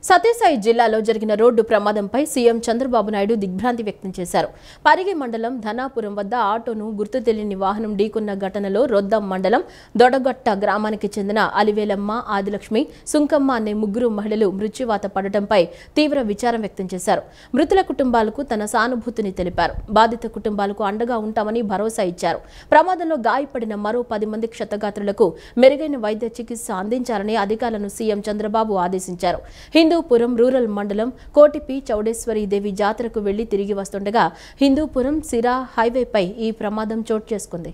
సత్యసాయి జిల్లాలో జరిగిన రోడ్డు ప్రమాదంపై సీఎం చంద్రబాబు నాయుడు దిగ్భ్రాంతి వ్యక్తం చేశారు. పరిగి మండలం ధనాపురం వద్ద ఆటోను గుర్తు తెలియని వాహనం ఢీకొన్న ఘటనలో రొద్దం మండలం దొడగట్ట గ్రామానికి చెందిన అలివేలమ్మ, ఆదిలక్ష్మి, సుంకమ్మ అనే ముగ్గురు మహిళలు మృత్యువాత పడటంపై తీవ్ర విచారం వ్యక్తం చేశారు. మృతుల కుటుంబాలకు తన సానుభూతిని తెలిపారు. బాధిత కుటుంబాలకు అండగా ఉంటామని భరోసా ఇచ్చారు. ప్రమాదంలో గాయపడిన మరో 10 మంది క్షతగాత్రులకు మెరుగైన వైద్య చికిత్స అందించాలని అధికారులను సీఎం చంద్రబాబు ఆదేశించారు. హిందూపురం రూరల్ మండలం కోటిపి చౌడేశ్వరి దేవి జాతరకు వెళ్లి తిరిగి వస్తుండగా హిందూపురం సిరా హైవేపై ఈ ప్రమాదం చోటు చేసుకుంది.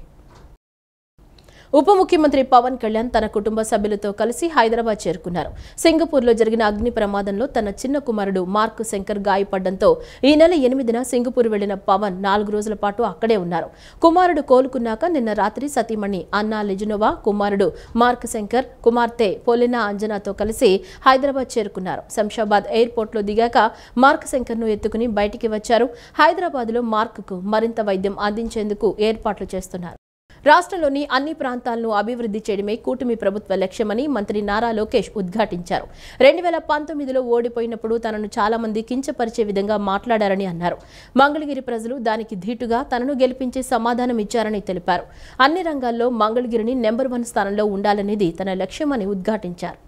ఉప ముఖ్యమంత్రి పవన్ కళ్యాణ్ తన కుటుంబ సభ్యులతో కలిసి హైదరాబాద్ చేరుకున్నారు. సింగపూర్లో జరిగిన అగ్ని ప్రమాదంలో తన చిన్న కుమారుడు మార్క్ శంకర్ గాయపడడంతో ఈ నెల 8న సింగపూర్ వెళ్లిన పవన్ 4 రోజుల పాటు అక్కడే ఉన్నారు. కుమారుడు కోలుకున్నాక నిన్న రాత్రి సతీమణి అన్నా లెజునోవా, కుమారుడు మార్క్ శంకర్, కుమార్తె పొలినా అంజనాతో కలిసి హైదరాబాద్ చేరుకున్నారు. శంషాబాద్ ఎయిర్పోర్ట్లో దిగాక మార్క్ శంకర్ను ఎత్తుకుని బయటికి వచ్చారు. హైదరాబాద్లో మార్క్కు మరింత వైద్యం అందించేందుకు ఏర్పాట్లు చేస్తున్నారు. రాష్ట్రంలోని అన్ని ప్రాంతాలను అభివృద్ధి చేయడమే కూటమి ప్రభుత్వ లక్ష్యమని మంత్రి నారా లోకేష్ ఉద్ఘాటించారు. 2019లో ఓడిపోయినప్పుడు తనను చాలా మంది కించపరిచే విధంగా మాట్లాడారని అన్నారు. మంగళగిరి ప్రజలు దానికి ధీటుగా తనను గెలిపించి సమాధానం ఇచ్చారని తెలిపారు. అన్ని రంగాల్లో మంగళగిరిని నెంబర్ 1 స్థానంలో ఉండాలనేది తన లక్ష్యమని ఉద్ఘాటించారు.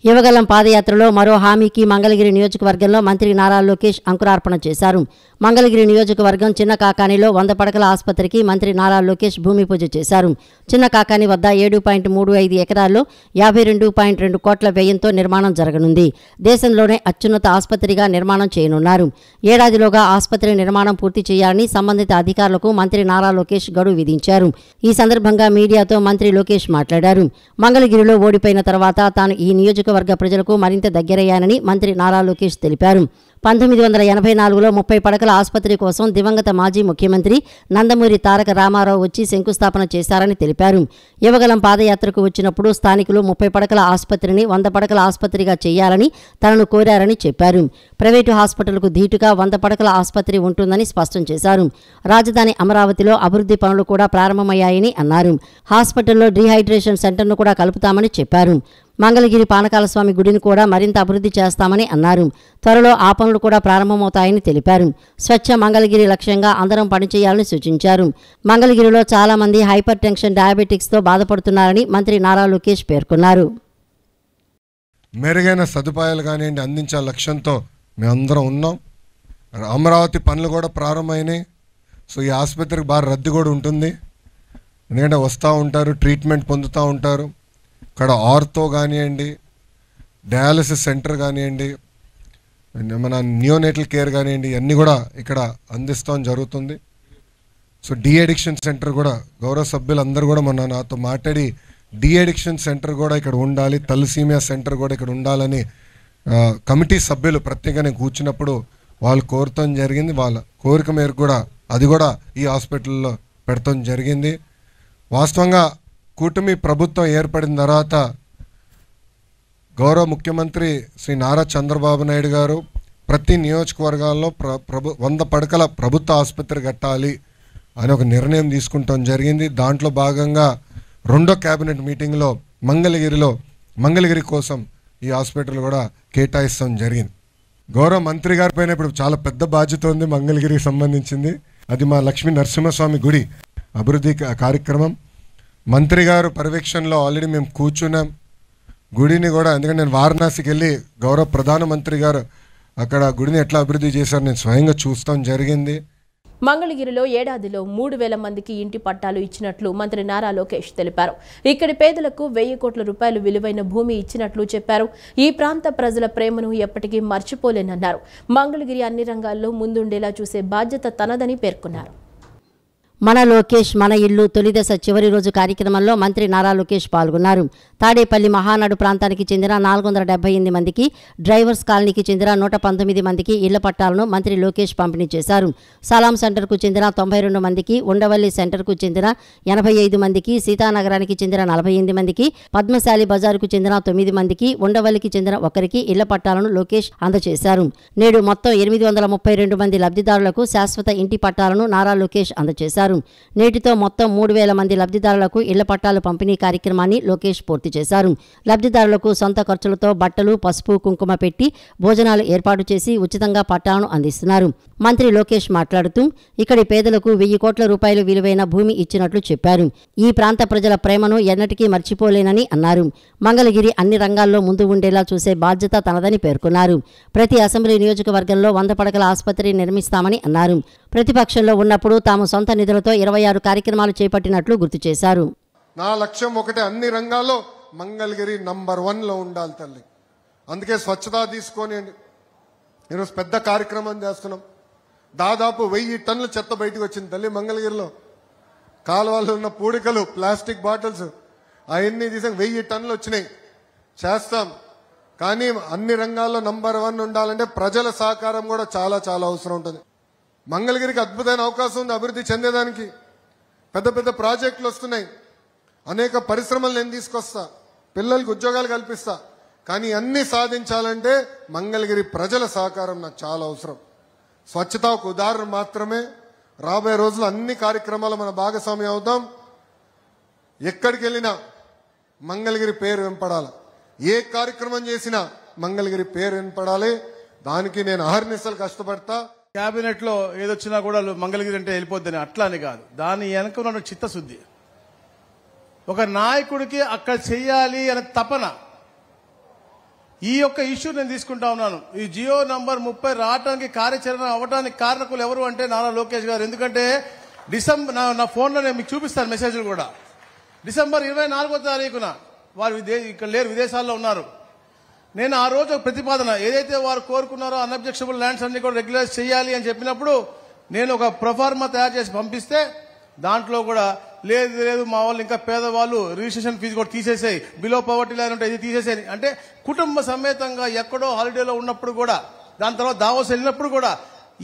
యువగలం పాదయాత్రలో మరో హామీకి మంగళగిరి నియోజకవర్గంలో మంత్రి నారా లోకేష్ అంకురార్పణ చేశారు. మంగళగిరి నియోజకవర్గం చిన్న కాకానిలో 100 పడకల ఆసుపత్రికి మంత్రి నారా లోకేష్ భూమి పూజ చేశారు. చిన్న కాకాని వద్ద 7.35 ఎకరాల్లో 52.2 కోట్ల వ్యయంతో నిర్మాణం జరగనుంది. దేశంలోనే అత్యున్నత ఆసుపత్రిగా నిర్మాణం చేయనున్నారు. ఏడాదిలోగా ఆసుపత్రి నిర్మాణం పూర్తి చేయాలని సంబంధిత అధికారులకు మంత్రి నారా లోకేష్ గడువు విధించారు. ఈ సందర్భంగా మీడియాతో మంత్రి లోకేష్ మాట్లాడారు. మంగళగిరిలో ఓడిపోయిన తర్వాత తాను ఈ నియోజకవర్గ ప్రజలకు మరింత దగ్గరయ్యానని మంత్రి నారా లోకేష్ తెలిపారు. 1984లో 30 పడకల ఆసుపత్రి కోసం దివంగత మాజీ ముఖ్యమంత్రి నందమూరి తారక రామారావు వచ్చి శంకుస్థాపన చేశారని తెలిపారు. యువగలం పాదయాత్రకు వచ్చినప్పుడు స్థానికులు 30 పడకల ఆసుపత్రిని 100 పడకల ఆసుపత్రిగా చేయాలని తనను కోరారని చెప్పారు. ప్రైవేటు హాస్పిటల్కు ధీటుగా 100 పడకల ఆసుపత్రి ఉంటుందని స్పష్టం చేశారు. రాజధాని అమరావతిలో అభివృద్ధి పనులు కూడా ప్రారంభమయ్యాయని అన్నారు. హాస్పిటల్లో డీహైడ్రేషన్ సెంటర్ను కూడా కలుపుతామని చెప్పారు. మంగళగిరి పానకాల స్వామి గుడిని కూడా మరింత అభివృద్ధి చేస్తామని అన్నారు. త్వరలో ఆ పనులు కూడా ప్రారంభమవుతాయని తెలిపారు. స్వచ్ఛ మంగళగిరి లక్ష్యంగా అందరం పనిచేయాలని సూచించారు. మంగళగిరిలో చాలా మంది హైపర్ టెన్షన్, డయాబెటిక్స్తో బాధపడుతున్నారని మంత్రి నారా లోకేష్ పేర్కొన్నారు. మెరుగైన సదుపాయాలు కానివ్వండి అందించే లక్ష్యంతో మేమందరం ఉన్నాం. అమరావతి పనులు కూడా ప్రారంభమైనాయి. సో ఈ ఆసుపత్రికి బాగా రద్దీ కూడా ఉంటుంది. ఎందుకంటే వస్తూ ఉంటారు, ట్రీట్మెంట్ పొందుతూ ఉంటారు. ఇక్కడ ఆర్థో కానివ్వండి, డయాలసిస్ సెంటర్ కానివ్వండి, మన నియోనేటల్ కేర్ కానివ్వండి, ఇవన్నీ కూడా ఇక్కడ అందిస్తాం జరుగుతుంది. సో డీ అడిక్షన్ సెంటర్ కూడా గౌరవ సభ్యులందరూ కూడా మొన్న నాతో మాట్లాడి డీ అడిక్షన్ సెంటర్ కూడా ఇక్కడ ఉండాలి, తలసీమియా సెంటర్ కూడా ఇక్కడ ఉండాలని కమిటీ సభ్యులు ప్రత్యేకంగా కూర్చున్నప్పుడు వాళ్ళు కోరటం జరిగింది. వాళ్ళ కోరిక మేరకు కూడా అది కూడా ఈ హాస్పిటల్లో పెడతాం జరిగింది. వాస్తవంగా కూటమి ప్రభుత్వం ఏర్పడిన తర్వాత గౌరవ ముఖ్యమంత్రి శ్రీ నారా చంద్రబాబు నాయుడు గారు ప్రతి నియోజకవర్గాల్లో 100 పడకల ప్రభుత్వ ఆసుపత్రి కట్టాలి అని ఒక నిర్ణయం తీసుకుంటాం జరిగింది. దాంట్లో భాగంగా 2వ క్యాబినెట్ మీటింగ్లో మంగళగిరి కోసం ఈ హాస్పిటల్ కూడా కేటాయిస్తాం జరిగింది. గౌరవ మంత్రి గారి పైన ఇప్పుడు చాలా పెద్ద బాధ్యత ఉంది మంగళగిరికి సంబంధించింది. అది మా లక్ష్మీ నరసింహస్వామి గుడి అభివృద్ధి కార్యక్రమం. మంత్రి గారు పర్యవేక్షణలో ఆల్రెడీ మేము కూర్చున్నాం. గుడిని కూడా, ఎందుకంటే నేను వారణాసికి వెళ్ళి గౌరవ ప్రధానమంత్రి గారు అక్కడ గుడిని ఎట్లా అభివృద్ధి చేశారు నేను స్వయంగా చూస్తాం జరిగింది. మంగళగిరిలో ఏడాదిలో 3,000 మందికి ఇంటి పట్టాలు ఇచ్చినట్లు మంత్రి నారా లోకేష్ తెలిపారు. ఇక్కడి పేదలకు 1,000 కోట్ల రూపాయలు విలువైన భూమి ఇచ్చినట్లు చెప్పారు. ఈ ప్రాంత ప్రజల ప్రేమను ఎప్పటికీ మర్చిపోలేనన్నారు. మంగళగిరి అన్ని రంగాల్లో ముందుండేలా చూసే బాధ్యత తనదని పేర్కొన్నారు. మన లోకేష్ మన ఇల్లు తొలిదశ చివరి రోజు కార్యక్రమంలో మంత్రి నారా లోకేష్ పాల్గొన్నారు. తాడేపల్లి మహానాడు ప్రాంతానికి చెందిన 478 మందికి, డ్రైవర్స్ కాలనీకి చెందిన 119 మందికి ఇళ్ల పట్టాలను మంత్రి లోకేష్ పంపిణీ చేశారు. సలాం సెంటర్కు చెందిన 92 మందికి, ఉండవల్లి సెంటర్కు చెందిన 85 మందికి, సీతానగరానికి చెందిన 48 మందికి, పద్మశాలి బజారుకు చెందిన 9 మందికి, ఉండవల్లికి చెందిన 1కి ఇళ్ల పట్టాలను లోకేష్ అందజేశారు. నేడు మొత్తం 832 మంది లబ్ధిదారులకు శాశ్వత ఇంటి పట్టాలను నారా లోకేష్ అందజేశారు. చేశారు. నేటితో మొత్తం 3,000 మంది లబ్ధిదారులకు ఇళ్ల పట్టాలు పంపిణీ కార్యక్రమాన్ని లోకేష్ పూర్తి చేశారు. లబ్ధిదారులకు సొంత ఖర్చులతో బట్టలు, పసుపు, కుంకుమ పెట్టి భోజనాలు ఏర్పాటు చేసి ఉచితంగా పట్టాలను అందిస్తున్నారు. మంత్రి లోకేష్ మాట్లాడుతూ ఇక్కడి పేదలకు 1,000 కోట్ల రూపాయలు విలువైన భూమి ఇచ్చినట్లు చెప్పారు. ఈ ప్రాంత ప్రజల ప్రేమను ఎన్నటికీ మర్చిపోలేనని అన్నారు. మంగళగిరి అన్ని రంగాల్లో ముందు ఉండేలా చూసే బాధ్యత తనదని పేర్కొన్నారు. ప్రతి అసెంబ్లీ నియోజకవర్గంలో 100 పడకల ఆసుపత్రి నిర్మిస్తామని అన్నారు. ప్రతిపక్షంలో ఉన్నప్పుడు తాము సొంత నిధులతో 26 కార్యక్రమాలు చేపట్టినట్లు గుర్తు చేశారు. నా లక్ష్యం ఒకటే, అన్ని రంగాల్లో మంగళగిరి నంబర్ 1లో ఉండాలి తల్లి. అందుకే స్వచ్ఛత తీసుకొని ఈరోజు పెద్ద కార్యక్రమం చేస్తున్నాం. దాదాపు 1000 టన్నుల చెత్త బయటకు వచ్చింది తల్లి మంగళగిరిలో. కాలువల్లో ఉన్న పూడికలు, ప్లాస్టిక్ బాటిల్స్ అవన్నీ తీసాక 1000 టన్నులు వచ్చినాయి. చేస్తాం. కానీ అన్ని రంగాల్లో నంబర్ 1 ఉండాలంటే ప్రజల సహకారం కూడా చాలా చాలా అవసరం ఉంటుంది. మంగళగిరికి అద్భుతమైన అవకాశం ఉంది అభివృద్ధి చెందేదానికి. పెద్ద పెద్ద ప్రాజెక్టులు వస్తున్నాయి. అనేక పరిశ్రమలు నేను తీసుకొస్తా, పిల్లలకు ఉద్యోగాలు కల్పిస్తా. కానీ అన్ని సాధించాలంటే మంగళగిరి ప్రజల సహకారం నాకు చాలా అవసరం. స్వచ్ఛత ఒక ఉదాహరణ మాత్రమే. రాబోయే రోజులు అన్ని కార్యక్రమాలు మన భాగస్వామ్యం అవుతాం. ఎక్కడికి వెళ్ళినా మంగళగిరి పేరు వెంపడాలి. ఏ కార్యక్రమం చేసినా మంగళగిరి పేరు వినపడాలి. దానికి నేను అహర్నిశలు కష్టపడతా. క్యాబినెట్ లో ఏదొచ్చినా కూడా మంగళగిరి అంటే వెళ్ళిపోద్దని అట్లా అని కాదు. దాని వెనక ఉన్న చిత్తశుద్ధి, ఒక నాయకుడికి అక్కడ చెయ్యాలి అనే తపన. ఈ యొక్క ఇష్యూ నేను తీసుకుంటా ఉన్నాను. ఈ జియో నంబర్ 30 రావడానికి కార్యాచరణ అవ్వడానికి కారణకులు ఎవరు అంటే నారా లోకేష్ గారు. ఎందుకంటే డిసెంబర్ నా ఫోన్లో నేను మీకు చూపిస్తాను మెసేజ్లు కూడా. డిసెంబర్ 24వ తారీఖున వారు ఇక్కడ లేరు, విదేశాల్లో ఉన్నారు. నేను ఆ రోజు ప్రతిపాదన ఏదైతే వారు కోరుకున్నారో అన్అబ్జెక్షబుల్ ల్యాండ్స్ అన్ని కూడా రెగ్యులైజ్ చేయాలి అని చెప్పినప్పుడు నేను ఒక ప్రొఫార్మా తయారు చేసి పంపిస్తే దాంట్లో కూడా లేదు మా వాళ్ళు ఇంకా పేదవాళ్ళు రిజిస్ట్రేషన్ ఫీజు కూడా తీసేసాయి, బిలో పవర్టీ లైన్ ఉంటే ఇది తీసేసాయి అంటే కుటుంబ సమేతంగా ఎక్కడో హాలిడేలో ఉన్నప్పుడు కూడా, దాని తర్వాత దావోస్ వెళ్ళినప్పుడు కూడా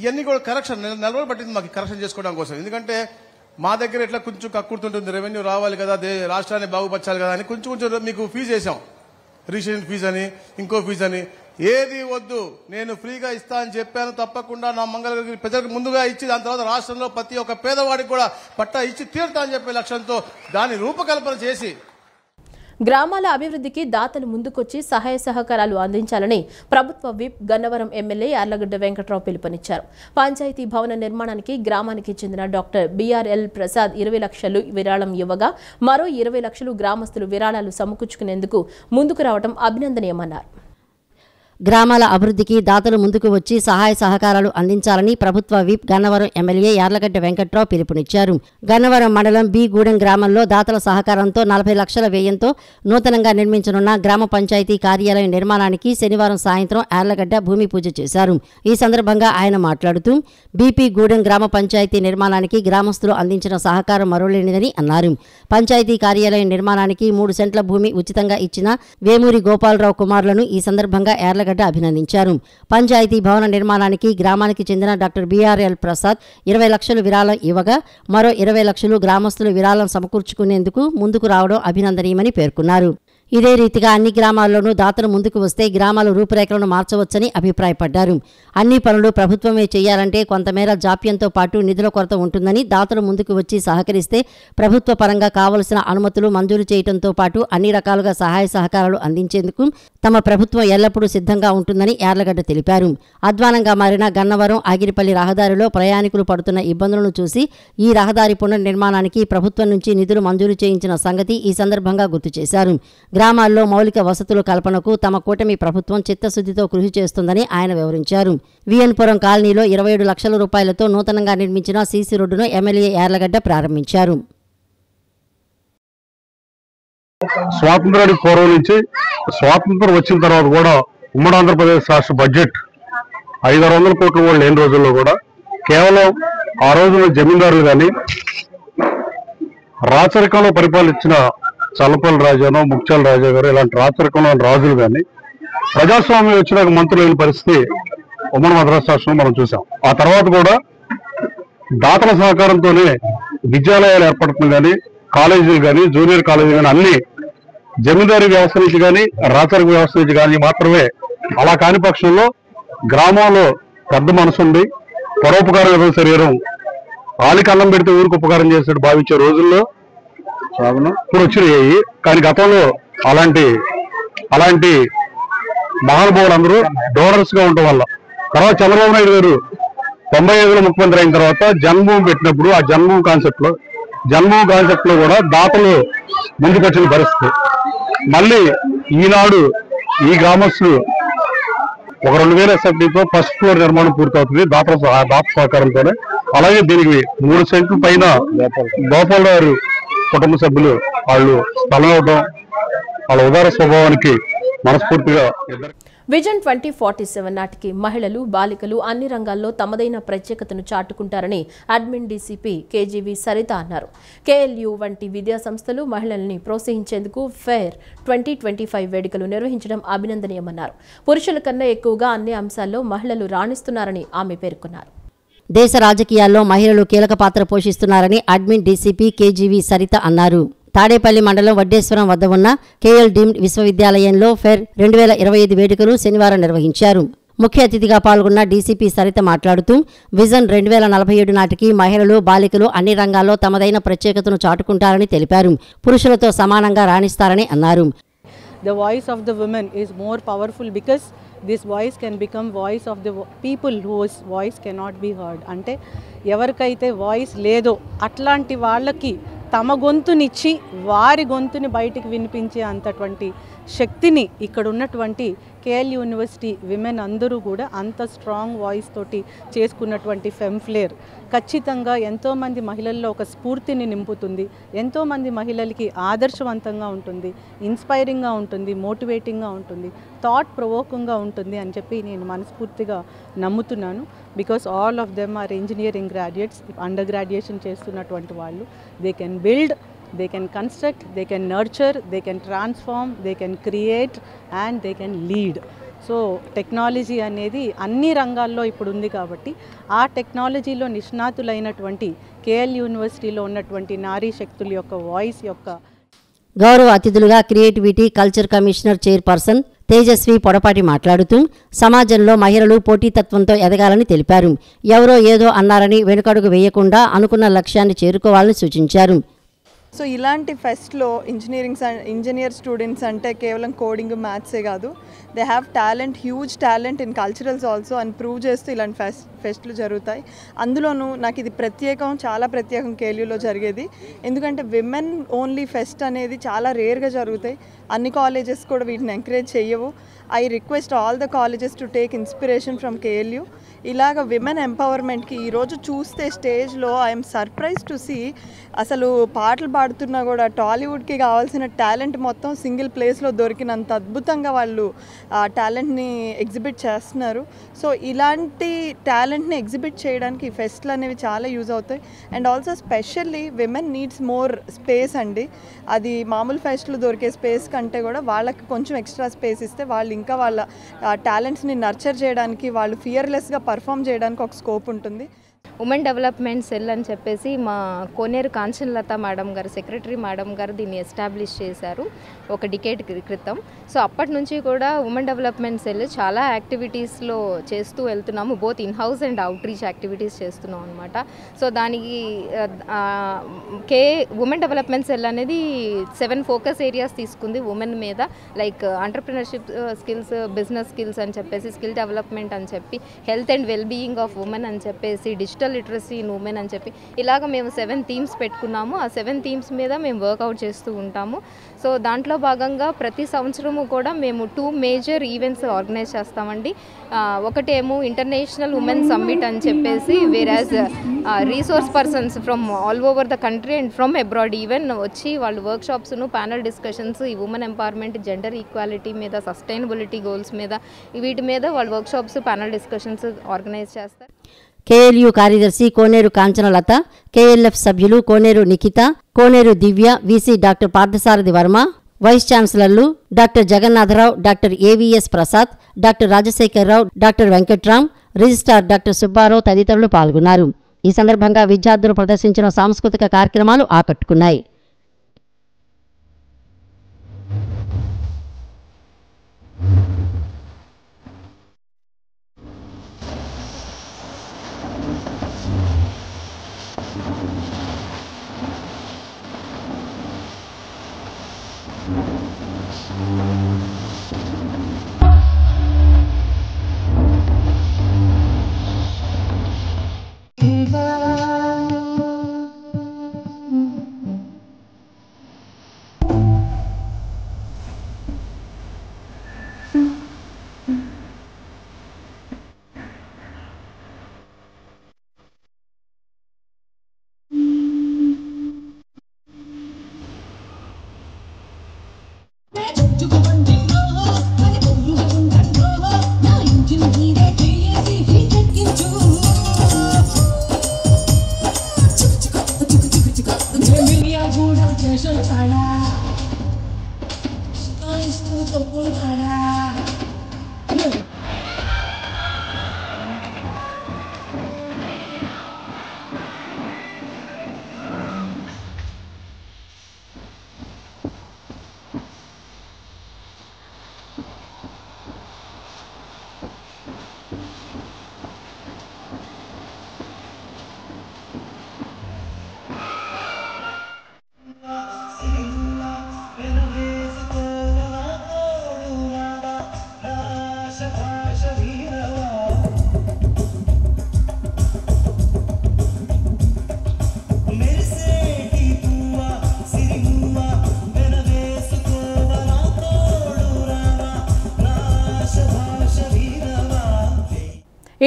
ఇవన్నీ కూడా కరెక్షన్ నెల రోజులు పట్టింది మాకు కరెక్షన్ చేసుకోవడం కోసం. ఎందుకంటే మా దగ్గర ఎట్లా కొంచెం కక్కుర్తుంటుంది, రెవెన్యూ రావాలి కదా, రాష్ట్రాన్ని బాగుపరచాలి కదా అని కొంచెం మీకు ఫీజు వేసాం. రిజిస్ట్రేషన్ ఫీజు అని, ఇంకో ఫీజు అని. ఏది వద్దు, నేను ఫ్రీగా ఇస్తా అని చెప్పాను. తప్పకుండా నా మంగళగిరి ప్రజలకు ముందుగా ఇచ్చి దాని తర్వాత రాష్ట్రంలో ప్రతి ఒక్క పేదవాడికి కూడా పట్టా ఇచ్చి తీరుతా అని చెప్పే లక్ష్యంతో దాని రూపకల్పన చేసి గ్రామాల అభివృద్ధికి దాతలు ముందుకొచ్చి సహాయ సహకారాలు అందించాలని ప్రభుత్వ విప్ గన్నవరం ఎమ్మెల్యే యార్లగడ్డ వెంకట్రావు పిలుపునిచ్చారు. పంచాయతీ భవన నిర్మాణానికి గ్రామానికి చెందిన డాక్టర్ బిఆర్ఎల్ ప్రసాద్ 20 లక్షలు విరాళం ఇవ్వగా మరో 20 లక్షలు గ్రామస్తులు విరాళాలు సమకూర్చుకునేందుకు ముందుకు రావడం అభినందనీయమన్నారు. గ్రామాల అభివృద్ధికి దాతలు ముందుకు వచ్చి సహాయ సహకారాలు అందించాలని ప్రభుత్వ విప్ గన్నవరం ఎమ్మెల్యే యార్లగడ్డ వెంకట్రావు పిలుపునిచ్చారు. గన్నవరం మండలం బి గూడెం గ్రామంలో దాతల సహకారంతో 40 లక్షల వ్యయంతో నూతనంగా నిర్మించనున్న గ్రామ పంచాయతీ కార్యాలయం నిర్మాణానికి శనివారం సాయంత్రం యార్లగడ్డ భూమి పూజ చేశారు. ఈ సందర్భంగా ఆయన మాట్లాడుతూ బీపీ గూడెం గ్రామ పంచాయతీ నిర్మాణానికి గ్రామస్తులు అందించిన సహకారం మరోలేనిదని అన్నారు. పంచాయతీ కార్యాలయం నిర్మాణానికి 3 సెంట్ల భూమి ఉచితంగా ఇచ్చిన వేమూరి గోపాలరావు కుమారులను ఈ సందర్భంగా యార్లగడ్డ అభినందించారు. పంచాయతీ భవన నిర్మాణానికి గ్రామానికి చెందిన డాక్టర్ బిఆర్ఎల్ ప్రసాద్ 20 లక్షలు విరాళం ఇవ్వగా మరో 20 లక్షలు గ్రామస్తులు విరాళం సమకూర్చుకునేందుకు ముందుకు రావడం అభినందనీయమని పేర్కొన్నారు. ఇదే రీతిగా అన్ని గ్రామాల్లోనూ దాతలు ముందుకు వస్తే గ్రామాల రూపురేఖలను మార్చవచ్చని అభిప్రాయపడ్డారు. అన్ని పనులు ప్రభుత్వమే చేయాలంటే కొంతమేర జాప్యంతో పాటు నిధుల కొరత ఉంటుందని, దాతలు ముందుకు వచ్చి సహకరిస్తే ప్రభుత్వ పరంగా కావలసిన అనుమతులు మంజూరు చేయడంతో పాటు అన్ని రకాలుగా సహాయ సహకారాలు అందించేందుకు తమ ప్రభుత్వం ఎల్లప్పుడూ సిద్ధంగా ఉంటుందని యార్లగడ్డ తెలిపారు. అధ్వానంగా మారిన గన్నవరం ఆగిరిపల్లి రహదారిలో ప్రయాణికులు పడుతున్న ఇబ్బందులను చూసి ఈ రహదారి పునర్నిర్మాణానికి ప్రభుత్వం నుంచి నిధులు మంజూరు చేయించిన సంగతి ఈ సందర్భంగా గుర్తు చేశారు. గ్రామాల్లో మౌలిక వసతుల కల్పనకు తమ కూటమి ప్రభుత్వం చిత్తశుద్ధితో కృషి చేస్తుందని ఆయన వివరించారు. విఎన్పురం కాలనీలో 27 లక్షల రూపాయలతో నూతనంగా నిర్మించిన సీసీ రోడ్డును ఎమ్మెల్యే యార్లగడ్డ ప్రారంభించారు. స్వాతంత్రానికి పూర్వం నుంచి స్వాతంత్రం వచ్చిన తర్వాత కూడా ఉమ్మడి ఆంధ్రప్రదేశ్ రాష్ట్ర బడ్జెట్ 500 కోట్ల కూడా లేని రోజుల్లో కూడా కేవలం ఆ రోజున జమీందారులు కానీ రాచరికంలో పరిపాలించిన చల్లపల్లి రాజానో ముక్చాల రాజా గారు ఇలాంటి రాచరికంలో రాజులు కానీ ప్రజాస్వామ్యం వచ్చినాక మంత్రులు లేని పరిస్థితి ఉమ్మడి మద్రాసు రాష్ట్రంలో మనం చూసాం. ఆ తర్వాత కూడా దాతల సహకారంతోనే విద్యాలయాలు ఏర్పడుతుంది కానీ కాలేజీలు కానీ జూనియర్ కాలేజీలు కానీ అన్ని జమీందారీ వ్యవస్థ నుంచి కానీ రాచరిక వ్యవస్థ నుంచి కానీ మాత్రమే. అలా కాని పక్షంలో గ్రామంలో పెద్ద మనసు ఉండి పరోపకార శరీరం ఆలికి అన్నం పెడితే ఊరికి ఉపకారం చేసినట్టు భావించే రోజుల్లో ఇప్పుడు వచ్చినాయి. కానీ గతంలో అలాంటి మహానుభావులు అందరూ డోనర్స్ గా ఉండటం వల్ల తర్వాత చంద్రబాబు నాయుడు గారు 95లో ముఖ్యమంత్రి అయిన తర్వాత జన్మభూమి పెట్టినప్పుడు ఆ జన్మభూమి కాన్సెప్ట్ లో కూడా దాతలు ముందుకొచ్చిన పరిస్థితి. మళ్ళీ ఈనాడు ఈ గ్రామస్తులు ఒక 2000 ఎస్ఎఫ్టీతో ఫస్ట్ ఫ్లోర్ నిర్మాణం పూర్తవుతుంది దాత సహకారంతోనే. అలాగే దీనికి 3 సెంట్లు పైన గోపాల్ గారు కుటుంబ సభ్యులు వాళ్ళు స్థలం ఇవ్వడం వాళ్ళ ఉదార స్వభావానికి మనస్ఫూర్తిగా విజన్ 2047 నాటికి మహిళలు బాలికలు అన్ని రంగాల్లో తమదైన ప్రత్యేకతను చాటుకుంటారని అడ్మిన్ డీసీపీ కేజీవి సరిత అన్నారు. కేఎల్యూ వంటి విద్యా సంస్థలు మహిళల్ని ప్రోత్సహించేందుకు ఫెయిర్ 2025 వేడుకలు నిర్వహించడం అభినందనీయమన్నారు. పురుషుల కన్నా ఎక్కువగా అన్ని అంశాల్లో మహిళలు రాణిస్తున్నారని ఆమె పేర్కొన్నారు. దేశ రాజకీయాల్లో మహిళలు కీలక పాత్ర పోషిస్తున్నారని అడ్మిన్ డీసీపీ కేజీవి సరిత అన్నారు. తాడేపల్లి మండలం వడ్డేశ్వరం వద్ద ఉన్న కేఎల్ డీమ్డ్ విశ్వవిద్యాలయంలో ఫెయిర్ 2025 వేడుకలు శనివారం నిర్వహించారు. ముఖ్య అతిథిగా పాల్గొన్న డీసీపీ సరిత మాట్లాడుతూ విజన్ 2047 నాటికి మహిళలు బాలికలు అన్ని రంగాల్లో తమదైన ప్రత్యేకతను చాటుకుంటారని తెలిపారు. పురుషులతో సమానంగా రాణిస్తారని అన్నారు. The voice of the women is more powerful because this voice can become voice of the people whose voice cannot be heard. అంటే ఎవరికైతే వాయిస్ లేదో అట్లాంటి వాళ్ళకి తమ గొంతునిచ్చి వారి గొంతుని బయటికి వినిపించే అంతటువంటి శక్తిని ఇక్కడ ఉన్నటువంటి కేఎల్ యూనివర్సిటీ విమెన్ అందరూ కూడా అంత స్ట్రాంగ్ వాయిస్ తోటి చేసుకున్నటువంటి ఫెమ్ఫ్లేర్ ఖచ్చితంగా ఎంతోమంది మహిళల్లో ఒక స్ఫూర్తిని నింపుతుంది. ఎంతోమంది మహిళలకి ఆదర్శవంతంగా ఉంటుంది, ఇన్స్పైరింగ్గా ఉంటుంది, మోటివేటింగ్గా ఉంటుంది, థాట్ ప్రొవోకింగ్గా ఉంటుంది అని చెప్పి నేను మనస్ఫూర్తిగా నమ్ముతున్నాను. Because all of them are engineering graduates, under graduation చేస్తున్నటువంటి వాళ్ళు. They can build, they can construct, they can nurture, they can transform, they can create and they can lead. So technology అనేది అన్ని రంగాల్లో ఇప్పుడు ఉంది కాబట్టి ఆ టెక్నాలజీలో నిష్ణాతులైనటువంటి కేఎల్ యూనివర్సిటీలో ఉన్నటువంటి నారీ శక్తుల యొక్క వాయిస్ యొక్క గౌరవ అతిథులుగా creativity culture commissioner chairperson Tejaswi Podapati మాట్లాడుతూ సమాజంలో మహిళలు పోటీతత్వంతో ఎదగాలని తెలిపారు. ఎవరో ఏదో అన్నారని వెనుకడుగు వేయకుండా అనుకున్న లక్ష్యాన్ని చేరుకోవాలని సూచించారు. సో ఇలాంటి ఫెస్ట్లో ఇంజనీర్ స్టూడెంట్స్ అంటే కేవలం కోడింగ్ మ్యాథ్సే కాదు, they have talent, huge talent in culturals also అని ప్రూవ్ చేస్తూ ఇలాంటి ఫెస్ట్లు జరుగుతాయి. అందులోనూ నాకు ఇది చాలా ప్రత్యేకం కేఎల్యూలో జరిగేది. ఎందుకంటే విమెన్ ఓన్లీ ఫెస్ట్ అనేది చాలా రేర్గా జరుగుతాయి. అన్ని కాలేజెస్ కూడా వీటిని ఎంకరేజ్ చేయవు. I request all the colleges to take inspiration from KLU. ఇలాగ విమెన్ ఎంపవర్మెంట్కి ఈరోజు చూస్తే స్టేజ్లో ఐఎమ్ సర్ప్రైజ్ టు సీ, అసలు పాటలు పాడుతున్నా కూడా టాలీవుడ్కి కావాల్సిన టాలెంట్ మొత్తం సింగిల్ ప్లేస్లో దొరికినంత అద్భుతంగా వాళ్ళు ఆ టాలెంట్ని ఎగ్జిబిట్ చేస్తున్నారు. సో ఇలాంటి టాలెంట్ని ఎగ్జిబిట్ చేయడానికి ఫెస్ట్లు అనేవి చాలా యూజ్ అవుతాయి. And also specially women needs more space అండి. అది మామూలు ఫెస్ట్లు దొరికే స్పేస్ కంటే కూడా వాళ్ళకి కొంచెం ఎక్స్ట్రా స్పేస్ ఇస్తే వాళ్ళు ఇంకా వాళ్ళ టాలెంట్స్ని నర్చర్ చేయడానికి, వాళ్ళు ఫియర్లెస్గా పర్ఫామ్ చేయడానికి ఒక స్కోప్ ఉంటుంది. ఉమెన్ డెవలప్మెంట్ సెల్ అని చెప్పేసి మా కోనేరు కాంచనలత మేడం గారు, సెక్రటరీ మేడం గారు దీన్ని ఎస్టాబ్లిష్ చేశారు ఒక డికేడ్ క్రితం. సో అప్పటి నుంచి కూడా ఉమెన్ డెవలప్మెంట్ సెల్ చాలా యాక్టివిటీస్లో చేస్తూ వెళ్తున్నాము. Both in house and out reach activities చేస్తున్నాం అనమాట. సో దానికి ఉమెన్ డెవలప్మెంట్ సెల్ అనేది 7 ఫోకస్ ఏరియాస్ తీసుకుంది ఉమెన్ మీద. Like entrepreneurship skills, business skills అని చెప్పేసి, స్కిల్ డెవలప్మెంట్ అని చెప్పి, health and well being of women అని చెప్పేసి, డిజిటల్ లిటరసీ ఇన్ ఉమెన్ అని చెప్పి ఇలాగ మేము 7 థీమ్స్ పెట్టుకున్నాము. ఆ 7 థీమ్స్ మీద మేము వర్కౌట్ చేస్తూ ఉంటాము. సో దాంట్లో భాగంగా ప్రతి సంవత్సరము కూడా మేము 2 మేజర్ ఈవెంట్స్ ఆర్గనైజ్ చేస్తామండి. ఒకటేమో ఇంటర్నేషనల్ ఉమెన్ సమ్మిట్ అని చెప్పేసి, various resource persons from all over the country and from abroad even వచ్చి వాళ్ళు వర్క్షాప్స్ను, ప్యానల్ డిస్కషన్స్ ఈ ఉమెన్ ఎంపవర్మెంట్, జెండర్ ఈక్వాలిటీ మీద, సస్టైనబిలిటీ గోల్స్ మీద, వీటి మీద వాళ్ళు వర్క్షాప్స్, ప్యానల్ డిస్కషన్స్ ఆర్గనైజ్ చేస్తారు. కేఎల్యూ కార్యదర్శి కోనేరు కాంచనలత, కేఎల్ఎఫ్ సభ్యులు Koneru Nikhita, Koneru Divya, VC doctor Parthasarathi Varma, vice ఛాన్సలర్లు doctor Jagannatha Rao, doctor AVS Prasad, doctor Rajasekhara Rao, doctor Venkatram, registrar doctor Subba Rao తదితరులు పాల్గొన్నారు. ఈ సందర్భంగా విద్యార్థులు ప్రదర్శించిన సాంస్కృతిక కార్యక్రమాలు ఆకట్టుకున్నాయి.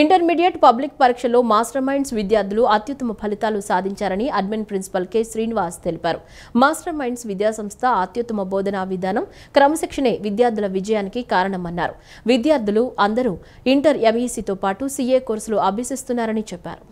ఇంటర్మీడియట్ పబ్లిక్ పరీక్షలో మాస్టర్ మైండ్స్ విద్యార్థులు అత్యుత్తమ ఫలితాలు సాధించారని అడ్మిన్ ప్రిన్సిపల్ కె శ్రీనివాస్ తెలిపారు. మాస్టర్ మైండ్స్ విద్యాసంస్థ అత్యుత్తమ బోధనా విధానం, క్రమశిక్షణే విద్యార్థుల విజయానికి కారణమన్నారు. విద్యార్థులు అందరూ ఇంటర్ ఎంఈసీతో పాటు సీఏ కోర్సులు అభ్యసిస్తున్నారని చెప్పారు.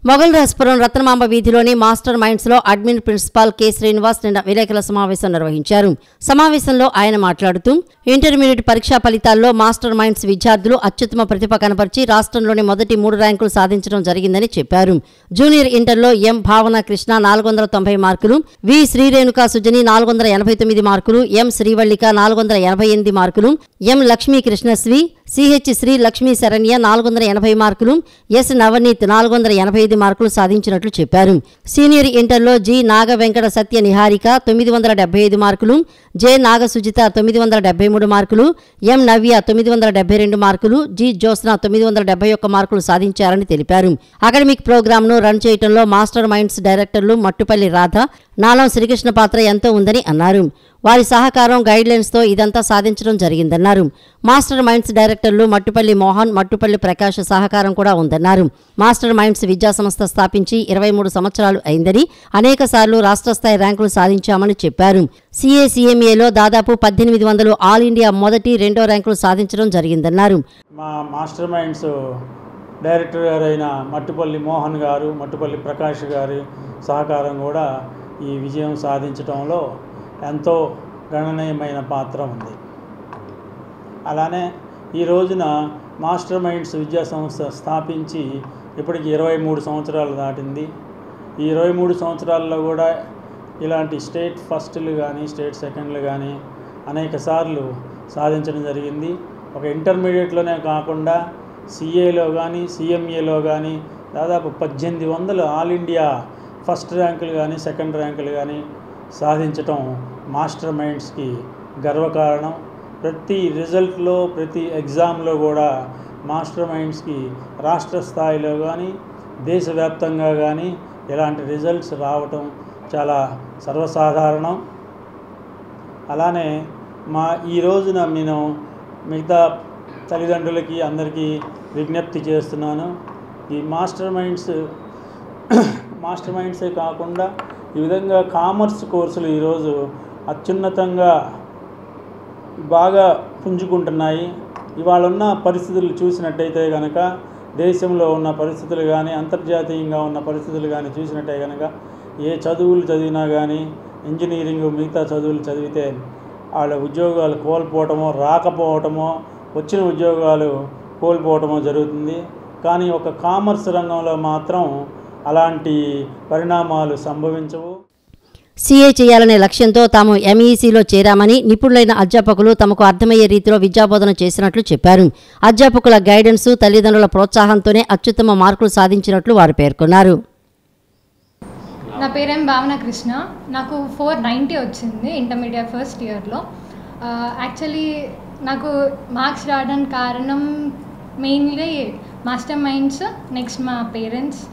మొగల్ రాజ్పురం రత్నమాంబ వీధిలోని మాస్టర్ మైండ్స్ లో అడ్మిన్ ప్రిన్సిపాల్ కె శ్రీనివాస్ నిన్న విలేకరుల సమావేశం నిర్వహించారు. సమావేశంలో ఆయన మాట్లాడుతూ ఇంటర్మీడియట్ పరీక్షా ఫలితాల్లో మాస్టర్ మైండ్స్ విద్యార్థులు అత్యుత్తమ ప్రతిభ కనపరిచి రాష్ట్రంలోని మొదటి 3 ర్యాంకులు సాధించడం జరిగిందని చెప్పారు. జూనియర్ ఇంటర్లో ఎం భావన కృష్ణ 490 మార్కులు, వి శ్రీరేణుకా సుజని 489 మార్కులు, ఎం శ్రీవల్లిక 488 మార్కులు, ఎం లక్ష్మీ కృష్ణశ్రీ, సిహెచ్ శ్రీ లక్ష్మీ శరణ్య 480 మార్కులు, ఎస్ నవనీత్ 485 మార్కులు సాధించినట్లు చెప్పారు. సీనియర్ ఇంటర్లో జి నాగ వెంకట సత్య నిహారిక 975 మార్కులు, జె నాగ సుజిత 973 మార్కులు, ఎం నవ్య 972 మార్కులు, జి జ్యోత్స్న 971 మార్కులు సాధించారని తెలిపారు. అకాడమిక్ ప్రోగ్రామ్ను రన్ చేయడంలో మాస్టర్ మైండ్స్ డైరెక్టర్లు మట్టుపల్లి రాధ, నాలం శ్రీకృష్ణ పాత్ర ఎంతో ఉందని అన్నారు. వారి సహకారం గైడ్లైన్స్తో ఇదంతా సాధించడం జరిగిందన్నారు. మాస్టర్ మైండ్స్ డైరెక్టర్లు మట్టుపల్లి మోహన్, మట్టుపల్లి ప్రకాష్ సహకారం కూడా ఉందన్నారు. మాస్టర్ మైండ్స్ విద్యాసంస్థ స్థాపించి 23 సంవత్సరాలు అయిందని, అనేక సార్లు రాష్ట్ర స్థాయి ర్యాంకులు సాధించామని చెప్పారు. సిఏసిఎంఏలో దాదాపు 1800 ఆల్ ఇండియా మొదటి, 2వ ర్యాంకులు సాధించడం జరిగిందన్నారు. మా మాస్టర్ మైండ్స్ డైరెక్టర్ గారైన మట్టుపల్లి మోహన్ గారు, మట్టుపల్లి ప్రకాష్ గారి సహకారం కూడా ఈ విజయం సాధించడంలో ఎంతో గణనీయమైన పాత్ర ఉంది. అలానే ఈ రోజున మాస్టర్ మైండ్స్ విద్యాసంస్థ స్థాపించి ఇప్పటికి 23 సంవత్సరాలు దాటింది. ఈ 23 సంవత్సరాల్లో కూడా ఇలాంటి స్టేట్ ఫస్ట్లు కానీ స్టేట్ సెకండ్లు కానీ అనేక సార్లు సాధించడం జరిగింది. ఒక ఇంటర్మీడియట్లోనే కాకుండా సిఏలో కానీ సిఎంఏలో కానీ దాదాపు 1800 ఆల్ ఇండియా ఫస్ట్ ర్యాంకులు కానీ సెకండ్ ర్యాంకులు కానీ సాధించటం మాస్టర్ మైండ్స్కి గర్వకారణం. ప్రతి రిజల్ట్లో ప్రతి ఎగ్జామ్లో కూడా మాస్టర్ మైండ్స్కి రాష్ట్ర స్థాయిలో కానీ దేశవ్యాప్తంగా కానీ ఇలాంటి రిజల్ట్స్ రావటం చాలా సర్వసాధారణం. అలానే ఈ రోజున నేను మిగతా తల్లిదండ్రులకి అందరికీ విజ్ఞప్తి చేస్తున్నాను. ఈ మాస్టర్ మైండ్సే కాకుండా ఈ విధంగా కామర్స్ కోర్సులు ఈరోజు అత్యున్నతంగా బాగా పుంజుకుంటున్నాయి. ఇవాళ ఉన్న పరిస్థితులు చూసినట్టయితే కనుక, దేశంలో ఉన్న పరిస్థితులు కానీ అంతర్జాతీయంగా ఉన్న పరిస్థితులు కానీ చూసినట్టే కనుక, ఏ చదువులు చదివినా కానీ ఇంజనీరింగ్ మిగతా చదువులు చదివితే వాళ్ళ ఉద్యోగాలు కోల్పోవటమో, రాకపోవటమో, వచ్చిన ఉద్యోగాలు కోల్పోవటమో జరుగుతుంది. కానీ ఒక కామర్స్ రంగంలో మాత్రం అలాంటి పరిణామాలు సంభవించవు. సీఏ చేయాలనే లక్ష్యంతో తాము ఎంఈసీలో చేరామని, నిపుణులైన అధ్యాపకులు తమకు అర్థమయ్యే రీతిలో విద్యాబోధన చేసినట్లు చెప్పారు. అధ్యాపకుల గైడెన్స్, తల్లిదండ్రుల ప్రోత్సాహంతోనే అత్యుత్తమ మార్కులు సాధించినట్లు వారు పేర్కొన్నారు. నా పేరేం భావన కృష్ణ. నాకు 490 వచ్చింది ఇంటర్మీడియట్ ఫస్ట్ ఇయర్లో. యాక్చువల్లీ నాకు మార్క్స్ రావడానికి కారణం మెయిన్లీ మాస్టర్ మైండ్స్, నెక్స్ట్ మా పేరెంట్స్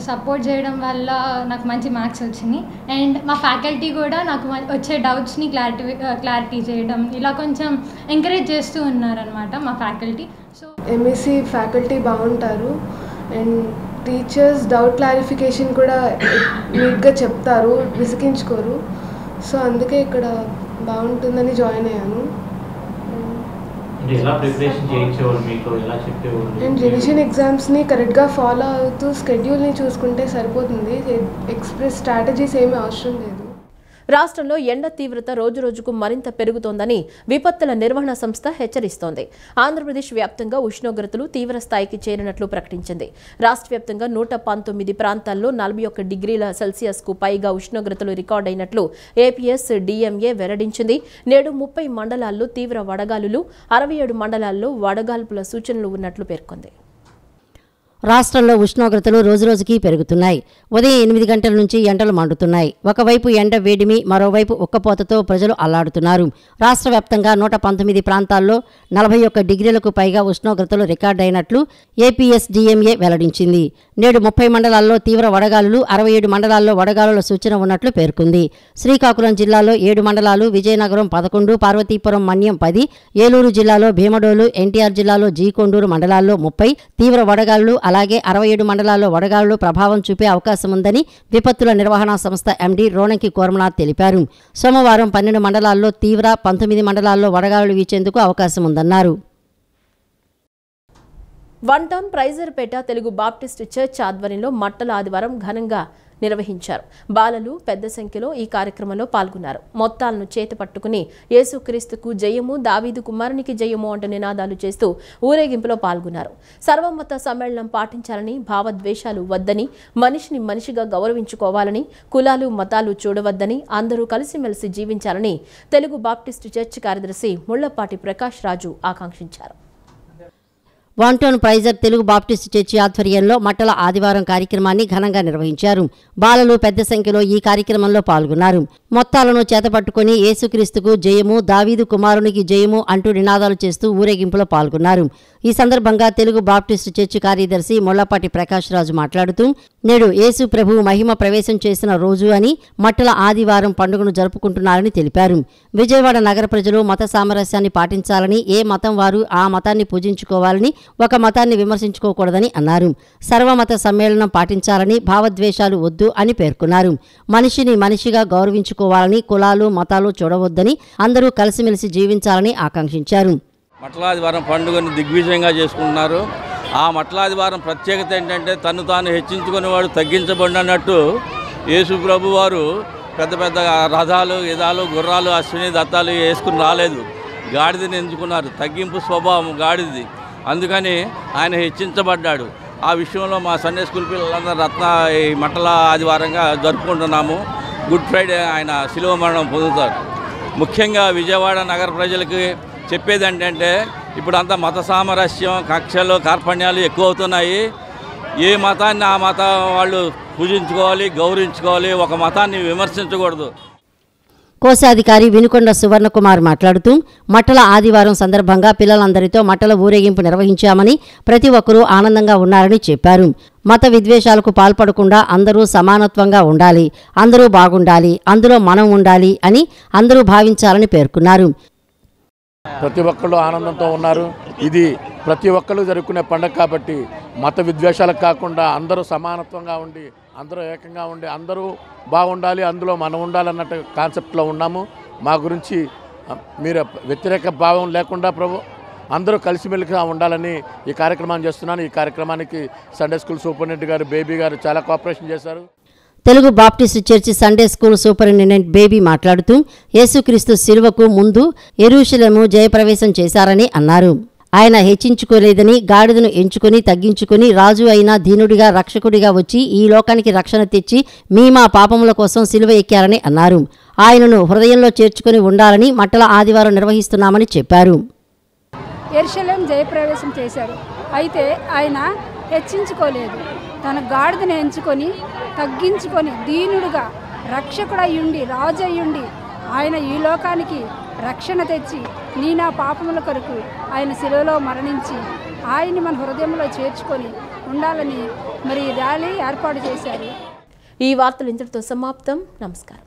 సపోర్ట్ చేయడం వల్ల నాకు మంచి మార్క్స్ వచ్చినాయి. అండ్ మా ఫ్యాకల్టీ కూడా నాకు వచ్చే డౌట్స్ని క్లారిటీ చేయడం, ఇలా కొంచెం ఎంకరేజ్ చేస్తూ ఉన్నారనమాట మా ఫ్యాకల్టీ. సో ఎంఎస్సి ఫ్యాకల్టీ బాగుంటారు అండ్ టీచర్స్ డౌట్ క్లారిఫికేషన్ కూడా నీట్గా చెప్తారు, విసిగించుకోరు. సో అందుకే ఇక్కడ బాగుంటుందని జాయిన్ అయ్యాను. అండ్ రివిజన్ ఎగ్జామ్స్ని కరెక్ట్గా ఫాలో అవుతూ స్కెడ్యూల్ని చూసుకుంటే సరిపోతుంది. ఎక్స్ప్రెస్ స్ట్రాటజీస్ ఏమీ అవసరం లేదు. రాష్ట్రంలో ఎండ తీవ్రత రోజురోజుకు మరింత పెరుగుతోందని విపత్తుల నిర్వహణ సంస్థ హెచ్చరిస్తోంది. ఆంధ్రప్రదేశ్ వ్యాప్తంగా ఉష్ణోగ్రతలు తీవ్ర స్థాయికి చేరినట్లు ప్రకటించింది. రాష్ట్ర వ్యాప్తంగా 119 ప్రాంతాల్లో 41 డిగ్రీల సెల్సియస్కు పైగా ఉష్ణోగ్రతలు రికార్డైనట్లు ఏపీఎస్ డిఎంఏ వెల్లడించింది. నేడు 30 మండలాల్లో తీవ్ర వడగాలులు, 67 మండలాల్లో వడగాల్పుల సూచనలు ఉన్నట్లు పేర్కొంది. రాష్ట్రంలో ఉష్ణోగ్రతలు రోజురోజుకి పెరుగుతున్నాయి. ఉదయం 8 గంటల నుంచి ఎండలు మండుతున్నాయి. ఒకవైపు ఎండ వేడిమి, మరోవైపు ఉక్కపోతతో ప్రజలు అల్లాడుతున్నారు. రాష్ట్ర వ్యాప్తంగా 119 ప్రాంతాల్లో 41 డిగ్రీలకు పైగా ఉష్ణోగ్రతలు రికార్డైనట్లు ఏపీఎస్డీఎంఏ వెల్లడించింది. నేడు 30 మండలాల్లో తీవ్ర వడగాలులు, 67 మండలాల్లో వడగాలుల సూచన ఉన్నట్లు పేర్కొంది. శ్రీకాకుళం జిల్లాలో 7 మండలాలు, విజయనగరం 11, పార్వతీపురం మన్యం 10, ఏలూరు జిల్లాలో భీమడోలు, ఎన్టీఆర్ జిల్లాలో జీకొండూరు మండలాల్లో 30 తీవ్ర వడగాలులు, అలాగే 67 మండలాల్లో వడగాలులు ప్రభావం చూపే అవకాశం ఉందని విపత్తుల నిర్వహణ సంస్థ ఎండీ రోణంకి కోరమనాథ్ తెలిపారు. సోమవారం 12 మండలాల్లో తీవ్ర, 19 మండలాల్లో వడగాలులు వీచేందుకు అవకాశం ఉందన్నారు. వన్ టౌన్ ప్రైజర్పేట తెలుగు బాప్టిస్ట్ చర్చ్ ఆధ్వర్యంలో మట్టల ఆదివారం ఘనంగా నిర్వహించారు. బాలలు పెద్ద సంఖ్యలో ఈ కార్యక్రమంలో పాల్గొన్నారు. మొత్తాలను చేతి పట్టుకుని యేసుక్రీస్తుకు జయము, దావీదు కుమారునికి జయము అంటూ నినాదాలు చేస్తూ ఊరేగింపులో పాల్గొన్నారు. సర్వమత సమ్మేళనం పాటించాలని, భావద్వేషాలు వద్దని, మనిషిని మనిషిగా గౌరవించుకోవాలని, కులాలు మతాలు చూడవద్దని, అందరూ కలిసిమెలిసి జీవించాలని తెలుగు బాప్టిస్ట్ చర్చ్ కార్యదర్శి ముళ్లపాటి ప్రకాష్ రాజు ఆకాంక్షించారు. One town pressure Telugu Baptist church ఆధ్వర్యంలో మట్టల ఆదివారం కార్యక్రమాన్ని ఘనంగా నిర్వహించారు. బాలలు పెద్ద సంఖ్యలో ఈ కార్యక్రమంలో పాల్గొన్నారు. మొత్తాలను చేతపట్టుకుని యేసుక్రీస్తుకు జయము, దావీదు కుమారునికి జయము అంటూ నినాదాలు చేస్తూ ఊరేగింపులో పాల్గొన్నారు. ఈ సందర్భంగా తెలుగు బాప్టిస్ట్ చర్చి కార్యదర్శి ముళ్లపాటి ప్రకాష్ రాజు మాట్లాడుతూ, నేడు యేసు ప్రభువు మహిమ ప్రవేశం చేసిన రోజు అని మట్టల ఆదివారం పండుగను జరుపుకుంటున్నారని తెలిపారు. విజయవాడ నగర ప్రజలు మత సామరస్యాన్ని పాటించాలని, ఏ మతం వారు ఆ మతాన్ని పూజించుకోవాలని, ఒక మతాన్ని విమర్శించుకోకూడదని అన్నారు. సర్వమత సమ్మేళనం పాటించాలని, భావద్వేషాలు వద్దు అని పేర్కొన్నారు. మనిషిని మనిషిగా గౌరవించుకోవాలని, కులాలు మతాలు చూడవద్దని, అందరూ కలిసిమెలిసి జీవించాలని ఆకాంక్షించారు. మట్టలాదివారం పండుగను దిగ్విజయంగా చేసుకుంటున్నారు. ఆ మట్టలాదివారం ప్రత్యేకత ఏంటంటే తను తాను హెచ్చించుకునేవాడు తగ్గించబడినట్టు యేసు ప్రభు వారు పెద్ద పెద్ద రథాలు, ఎదాలు, గుర్రాలు, అశ్విని దత్తాలు వేసుకుని రాలేదు. గాడిదని ఎంచుకున్నారు. తగ్గింపు స్వభావం గాడిది. అందుకని ఆయన హెచ్చించబడ్డాడు. ఆ విషయంలో మా సండే స్కూల్ పిల్లలందరూ ఈ మట్టల ఆదివారంగా జరుపుకుంటున్నాము. గుడ్ ఫ్రైడే ఆయన శిలువ మరణం పొందుతారు. ముఖ్యంగా విజయవాడ నగర ప్రజలకి చెప్పేది ఏంటంటే ఇప్పుడు అంతా మత సామరస్యం, కక్షలు, కార్పణ్యాలు ఎక్కువ అవుతున్నాయి. ఏ మతాన్ని ఆ మతం వాళ్ళు పూజించుకోవాలి, గౌరవించుకోవాలి. ఒక మతాన్ని విమర్శించకూడదు. కోశాధికారి వినుకొండ సువర్ణకుమార్ మాట్లాడుతూ, మట్టల ఆదివారం సందర్భంగా పిల్లలందరితో మట్టల ఊరేగింపు నిర్వహించామని, ప్రతి ఒక్కరూ ఆనందంగా ఉన్నారని చెప్పారు. మత విద్వేషాలకు పాల్పడకుండా అందరూ సమానత్వంగా ఉండాలి, అందరూ బాగుండాలి, అందులో మనం ఉండాలి అని అందరూ భావించాలని పేర్కొన్నారు. ప్రతి ఒక్కళ్ళు ఆనందంతో ఉన్నారు. ఇది ప్రతి ఒక్కళ్ళు జరుపుకునే పండుగ కాబట్టి మత విద్వేషాలకు కాకుండా అందరూ సమానత్వంగా ఉండి, అందరూ ఏకంగా ఉండి, అందరూ బాగుండాలి, అందులో మనం ఉండాలన్నట్టు కాన్సెప్ట్లో ఉన్నాము. మా గురించి మీరు వ్యతిరేక భావం లేకుండా ప్రభు అందరూ కలిసిమెలిసిగా ఉండాలని ఈ కార్యక్రమాన్ని చేస్తున్నాను. ఈ కార్యక్రమానికి సండే స్కూల్ సూపరింటెండెంట్ గారు, బేబీ గారు చాలా కోఆపరేషన్ చేశారు. Telugu Baptist church Sunday school superintendent baby మాట్లాడుతూ, యేసుక్రీస్తు శిలువకు ముందు యెరూషలేము జయప్రవేశం చేశారని అన్నారు. ఆయన హెచ్చించుకోలేదని, గాడిదను ఎంచుకుని తగ్గించుకుని రాజు అయిన దీనుడిగా, రక్షకుడిగా వచ్చి ఈ లోకానికి రక్షణ తెచ్చి మా పాపముల కోసం సిలువ ఎక్కారని అన్నారు. ఆయనను హృదయంలో చేర్చుకుని ఉండాలని మట్టల ఆదివారం నిర్వహిస్తున్నామని చెప్పారు. యెరూషలేం జయప్రవేశం చేశారు. అయితే ఆయన హెచ్చించుకోలేదు. తన గాడిదను ఎంచుకొని తగ్గించుకొని దీనుడుగా, రక్షకుడయ్యుండి, రాజు అయ్యుండి ఆయన ఈ లోకానికి రక్షణ తెచ్చి నీ నా పాపముల కొరకు ఆయన శిలువలో మరణించి ఆయన్ని మన హృదయంలో చేర్చుకొని ఉండాలని మరి ర్యాలీ ఏర్పాటు చేశారు. ఈ వార్తలు ఇంతటితో సమాప్తం. నమస్కారం.